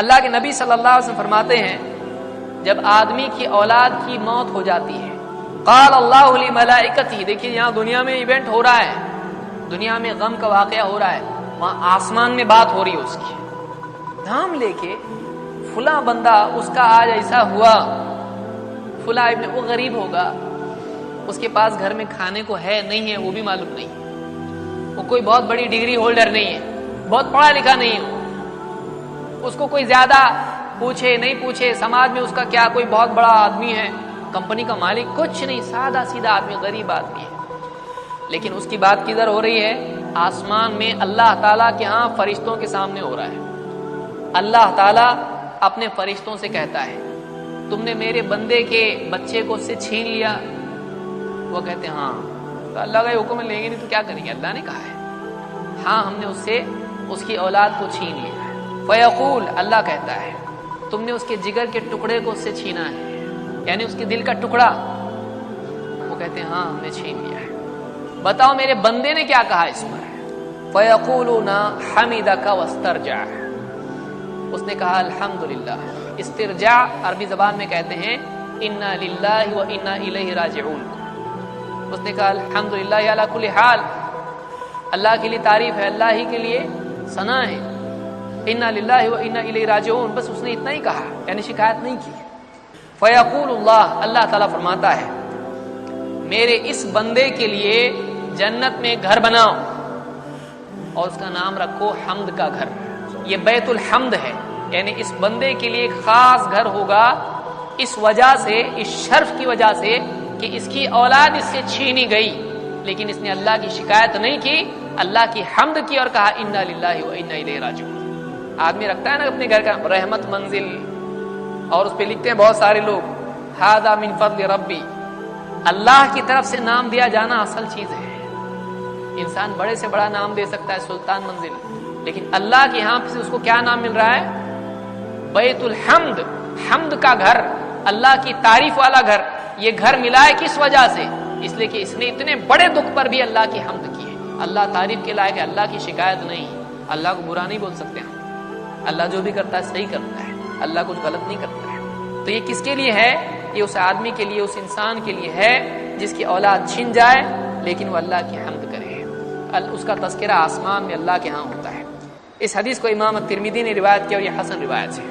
اللہ کے نبی صلی اللہ علیہ وسلم فرماتے ہیں جب آدمی کی اولاد کی موت ہو جاتی ہے قال اللہ لملائکتہ، دیکھیے یہاں دنیا میں ایونٹ ہو رہا ہے، دنیا میں غم کا واقعہ ہو رہا ہے، وہاں آسمان میں بات ہو رہی ہے، اس کی نام لے کے فلاں بندہ اس کا آج ایسا ہوا، فلاں ابن وہ غریب ہوگا، اس کے پاس گھر میں کھانے کو ہے نہیں ہے وہ بھی معلوم نہیں، وہ کوئی بہت بڑی ڈگری ہولڈر نہیں ہے، بہت پڑھا لکھا نہیں ہے، اس کو کوئی زیادہ پوچھے نہیں پوچھے سماج میں اس کا کیا کوئی بہت بڑا آدمی ہے، کمپنی کا مالک، کچھ نہیں، سادہ سیدھا آدمی، غریب آدمی ہے، لیکن اس کی بات کدھر ہو رہی ہے؟ آسمان میں اللہ تعالیٰ کے ہاں فرشتوں کے سامنے ہو رہا ہے۔ اللہ تعالیٰ اپنے فرشتوں سے کہتا ہے تم نے میرے بندے کے بچے کو اس سے چھین لیا، وہ کہتے ہیں ہاں، تو اللہ کا حکم لیں گے نہیں تو کیا کریں گے، اللہ نے کہا ہے ہاں ہم نے اس سے اس کی اولاد کو چھین لیا ہے۔ فیقول، اللہ کہتا ہے تم نے اس کے جگر کے ٹکڑے کو اس سے چھینا ہے، یعنی اس کے دل کا ٹکڑا، وہ کہتے ہیں ہاں ہم نے چھین لیا ہے، بتاؤ میرے بندے نے کیا کہا اس پر؟ فیقولون حمدک واسترجع، اس نے کہا الحمدللہ۔ استرجاع عربی زبان میں کہتے ہیں انا للہ و انا الیہ راجعون، اس نے کہا الحمدللہ علی کل حال، اللہ کے لیے تعریف ہے، اللہ ہی کے لیے ثنا ہے، انا للہ و انا الیہ راجعون، بس اس نے اتنا ہی کہا، یعنی شکایت نہیں کی۔ فیقول اللہ، اللہ تعالیٰ فرماتا ہے میرے اس بندے کے لیے جنت میں گھر بناؤ اور اس کا نام رکھو حمد کا گھر، یہ بیت الحمد ہے، یعنی اس بندے کے لیے ایک خاص گھر ہوگا، اس وجہ سے، اس شرف کی وجہ سے کہ اس کی اولاد اس سے چھینی گئی، لیکن اس نے اللہ کی شکایت نہیں کی، اللہ کی حمد کی اور کہا انا للہ و انا الیہ راجعون۔ آدمی رکھتا ہے نا اپنے گھر کا رحمت منزل، اور اس پہ لکھتے ہیں بہت سارے لوگ ھذا من فضل ربی، اللہ کی طرف سے نام دیا جانا اصل چیز ہے۔ انسان بڑے سے بڑا نام دے سکتا ہے، سلطان منزل، لیکن اللہ کے یہاں سے اس کو کیا نام مل رہا ہے؟ بیت الحمد، حمد کا گھر، اللہ کی تعریف والا گھر۔ یہ گھر ملا ہے کس وجہ سے؟ اس لیے کہ اس نے اتنے بڑے دکھ پر بھی اللہ کی حمد کی ہے، اللہ تعریف کے لائق ہے، اللہ کی شکایت نہیں، اللہ کو برا نہیں بول سکتے ہم، اللہ جو بھی کرتا ہے صحیح کرتا ہے، اللہ کچھ غلط نہیں کرتا ہے۔ تو یہ کس کے لیے ہے؟ یہ اس آدمی کے لیے، اس انسان کے لیے ہے جس کی اولاد چھن جائے لیکن وہ اللہ کی حمد کرے، اس کا تذکرہ آسمان میں اللہ کے ہاں ہوتا ہے۔ اس حدیث کو امام ترمذی نے روایت کیا اور یہ حسن روایت ہے۔